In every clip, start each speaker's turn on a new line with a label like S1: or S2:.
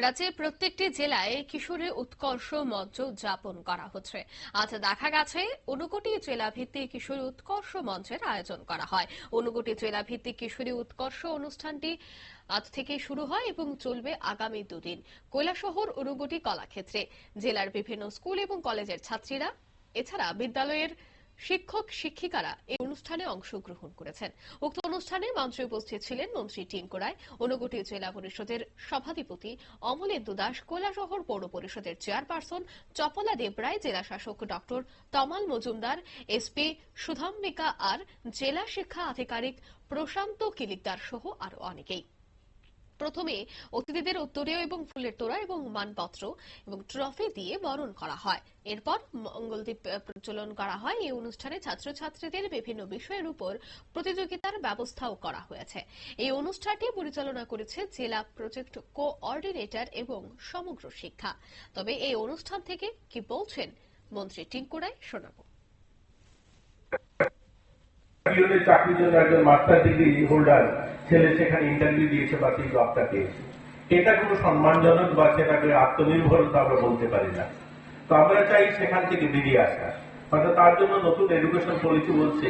S1: রাজ্যের প্রত্যেকটি জেলায় কিশোরী উৎকর্ষ মঞ্চ উদযাপন করা হচ্ছে। আজ দেখা গেছে ঊনকোটি জেলা ভিত্তিক কিশোরী উৎকর্ষ মঞ্চের আয়োজন করা হয়। ঊনকোটি জেলা ভিত্তিক কিশোরী উৎকর্ষ অনুষ্ঠানটি আজ থেকে শুরু হয় এবং চলবে আগামী দুদিন। কৈলাসহর ঊনকোটি কলাক্ষেত্রে জেলার বিভিন্ন স্কুল এবং কলেজের ছাত্রীরা এছাড়া বিদ্যালয়ের শিক্ষক শিক্ষিকারা এই অনুষ্ঠানে অংশগ্রহণ করেছেন। উক্ত অনুষ্ঠানে মঞ্চে উপস্থিত ছিলেন মন্ত্রী টিঙ্কু রায়, ঊনকোটি জেলা পরিষদের সভাধিপতি অমলেন্দু দাস, কৈলাসহর পৌর পরিষদের চেয়ারপারসন চপলা দেবরায়, জেলা শাসক ডক্টর তমাল মজুমদার, এসপি সুধাম্বিকা আর জেলা শিক্ষা আধিকারিক প্রশান্ত কিলিকদার সহ আরো অনেকেই। প্রথমে অতিথিদের উত্তরীয় এবং ফুলের তোড়া এবং মানপত্র এবং ট্রফি দিয়ে বরণ করা হয়। এরপর মঙ্গলদ্বীপ প্রজ্বলন করা হয়। এই অনুষ্ঠানে ছাত্রছাত্রীদের বিভিন্ন বিষয়ের উপর প্রতিযোগিতার ব্যবস্থাও করা হয়েছে। এই অনুষ্ঠানটি পরিচালনা করেছে জেলা প্রজেক্ট কোঅর্ডিনেটর এবং সমগ্র শিক্ষা। তবে এই অনুষ্ঠান থেকে কি বলছেন মন্ত্রী টিঙ্কু রায় শোনাবো।
S2: চাকরির জন্য একজন মাস্টার ডিগ্রি হোল্ডার ছেলে সেখানে ইন্টারভিউ দিয়েছে বা সেই জবটা পেয়েছে, এটা কোনো সম্মানজনক বা সেটাকে আত্মনির্ভরতা আমরা বলতে পারি না। তো আমরা চাই সেখান থেকে বেরিয়ে আসা। অর্থাৎ তার জন্য নতুন এডুকেশন পলিসি বলছে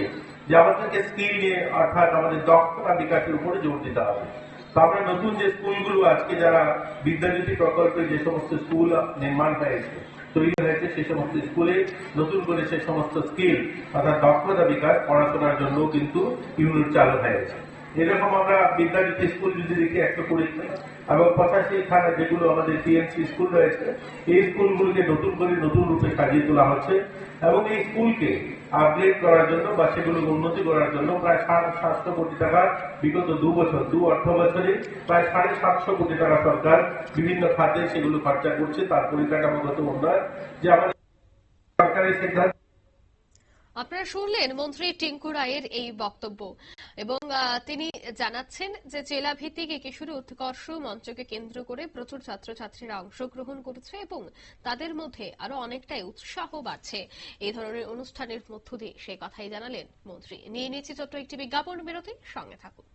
S2: যে আমাদেরকে স্কিল নিয়ে অর্থাৎ আমাদের দক্ষতা বিকাশের উপরে জোর দিতে হবে। তো আমরা নতুন যে স্কুলগুলো আজকে যারা বিদ্যাজ্যোতি প্রকল্পে যে সমস্ত স্কুল নির্মাণ হয়েছে তৈরি হয়েছে সেই সমস্ত স্কুলে নতুন করে সেই সমস্ত স্কিল অর্থাৎ দক্ষতা বিকাশ পড়াশোনার জন্য কিন্তু ইউনিট চালু হয়েছে। এরকম আমরা বিদ্যাজ্যোতি স্কুল যদি দেখি 120 এবং 85 খানা যেগুলো আমাদের টিএমসি স্কুল রয়েছে এই স্কুলগুলোকে নতুন করে নতুন রূপে সাজিয়ে তোলা হচ্ছে এবং এই স্কুলকে আপগ্রেড করার জন্য বা সেগুলোকে উন্নতি করার জন্য প্রায় 750 কোটি টাকা বিগত দু অর্থ বছরে প্রায় 750 কোটি টাকা সরকার বিভিন্ন খাতে সেগুলো খরচা করছে। তার পরিকাঠামোগত উন্নয়ন যে আমাদের সরকারের সিদ্ধান্ত।
S1: আপনারা শুনলেন মন্ত্রী টিঙ্কু রায়ের এই বক্তব্য এবং তিনি জানাচ্ছেন যে জেলা ভিত্তিক এই কিশোরী উৎকর্ষ মঞ্চকে কেন্দ্র করে প্রচুর ছাত্রছাত্রীরা অংশগ্রহণ করছে এবং তাদের মধ্যে আরো অনেকটাই উৎসাহ বাড়ছে এই ধরনের অনুষ্ঠানের মধ্য দিয়ে সেই কথাই জানালেন মন্ত্রী। নিয়ে নিয়েছি ছোট্ট একটি বিজ্ঞাপন বিরতি, সঙ্গে থাকুন।